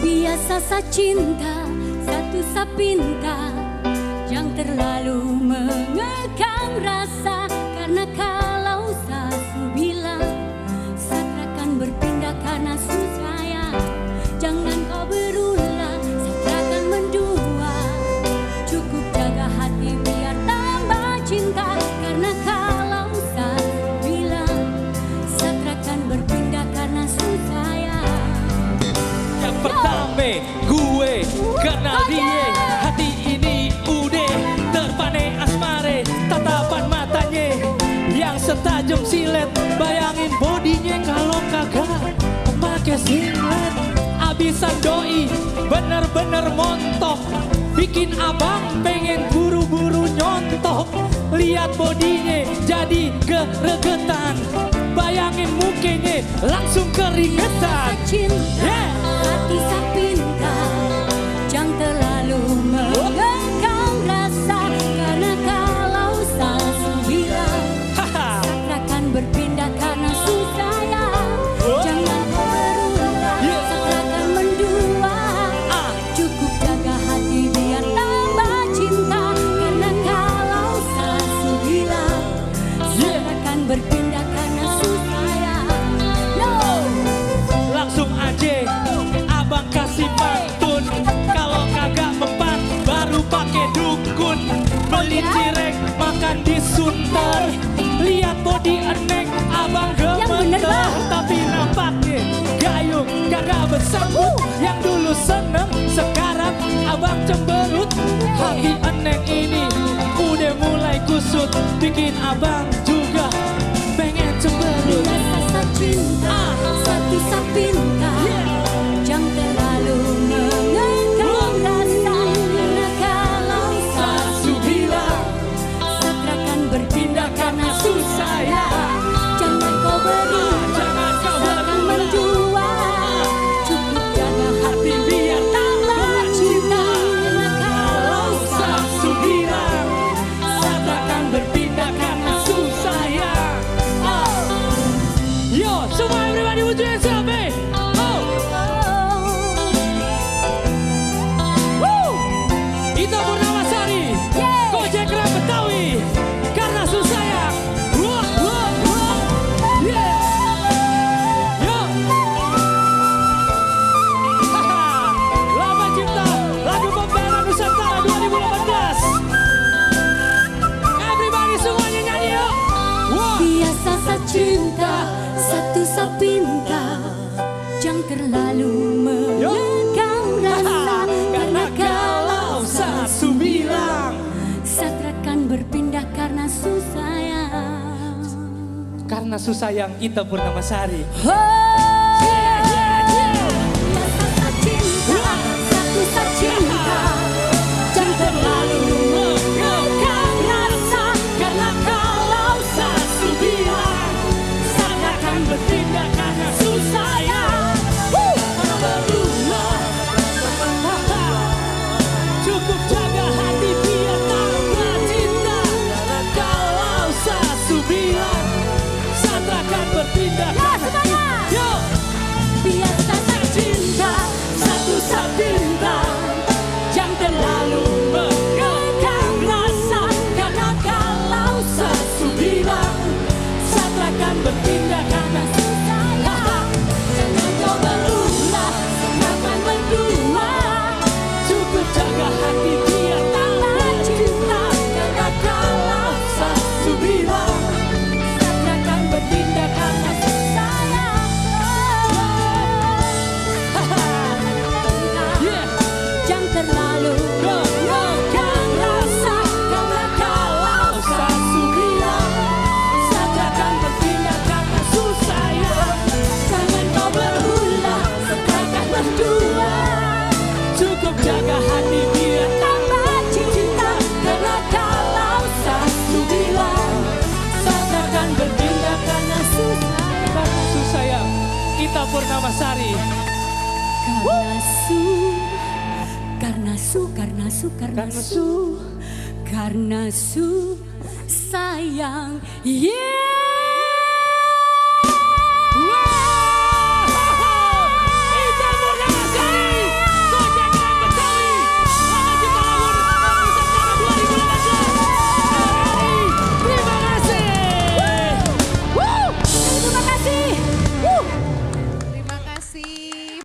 Biasa sa cinta, satu sa pinta, jangan terlalu mengekang rasa. Karena kalau sasu bilang saya akan berpindah karena susah, jangan kau berulang, saya akan mendua. Cukup jaga hati biar tambah cinta. Karena kalau sasu bilang saya akan berpindah karena susah. Yang pertama gue kenal dia, hati ini udah terpane asmare. Tatapan matanya yang setajam silet, bayangin bodinya kalau kagak pakai singlet. Abisan doi bener-bener montok, bikin abang pengen buru-buru nyontok. Lihat bodinya jadi geregetan, bayangin mukanya langsung keringetan. Cinta, hati sa pinta, jangan terlalu mengekang rasa. Karena kalau sasu bilang saya akan berpindah karena susah, jangan kau berulang, saya akan mendua. Cukup jaga hati biar tambah cinta. Karena kalau sasu bilang saya akan berpindah karena susah. Langsung aja abang kasih pantun, kalau kagak mempan baru pakai dukun. Beli cireng makan di Sunter, lihat body eneng abang gemeter. Tapi nampaknya gayung kagak bersambut. Yang dulu seneng sekarang abang cemberut. Hati eneng ini udah mulai kusut, bikin abang juga pengen cemberut. Biasa sa cinta, satu sa pinta, jangan terlalu mengekang rasa. Karena kalau sasu bilang saya akan berpindah karena susah, jangan kau berulang, saya akan mendua. Cukup jaga hati biar tambah cinta. Karena kalau sasu bilang saya akan berpindah karena susah. Yo, semua everybody put your hands up, eh? Ita Purnamasari, Gojek Rap Betawi, karena susah ya. Yeah. Yo. Lama Cipta, lagu pembela Nusantara 2018. Everybody semuanya nyanyi yuk. Biasa sa cinta, satu sa pinta, jangan terlalu mengekang rasa. Karena kalau sasu bilang saya akan berpindah karena susah. Karena susah yang Ita Purnamasari. Biasa sa cinta, satu sa cinta, jangan terlalu mengekang rasa. Karena kalau sasu bilang saya akan berpindah karena susah. Cukup jaga hati biar tambah cinta. Kalau sasu bilang saya akan berpindah karena yo. Biasa sa cinta, satu sa pinta, jangan terlalu mengekang rasa. Karena kalau sasu bilang saya akan berpindah karena susah, jangan kau berulang, saya akan mendua. Cukup jaga hati biar Tambah cinta. Karena kalau sasu bilang saya akan berpindah karena susah. yeah. Jangan terlalu mengekang rasa. Karena kalau sasu bilang saya akan berpindah karena susah, jangan kau berulang, saya akan berdua. Cukup jaga hati biar Tambah cinta. Karena kalau sasu bilang saya akan berpindah karena susah. karena susah yang Ita Purnamasari. Karena su sayang, yeah.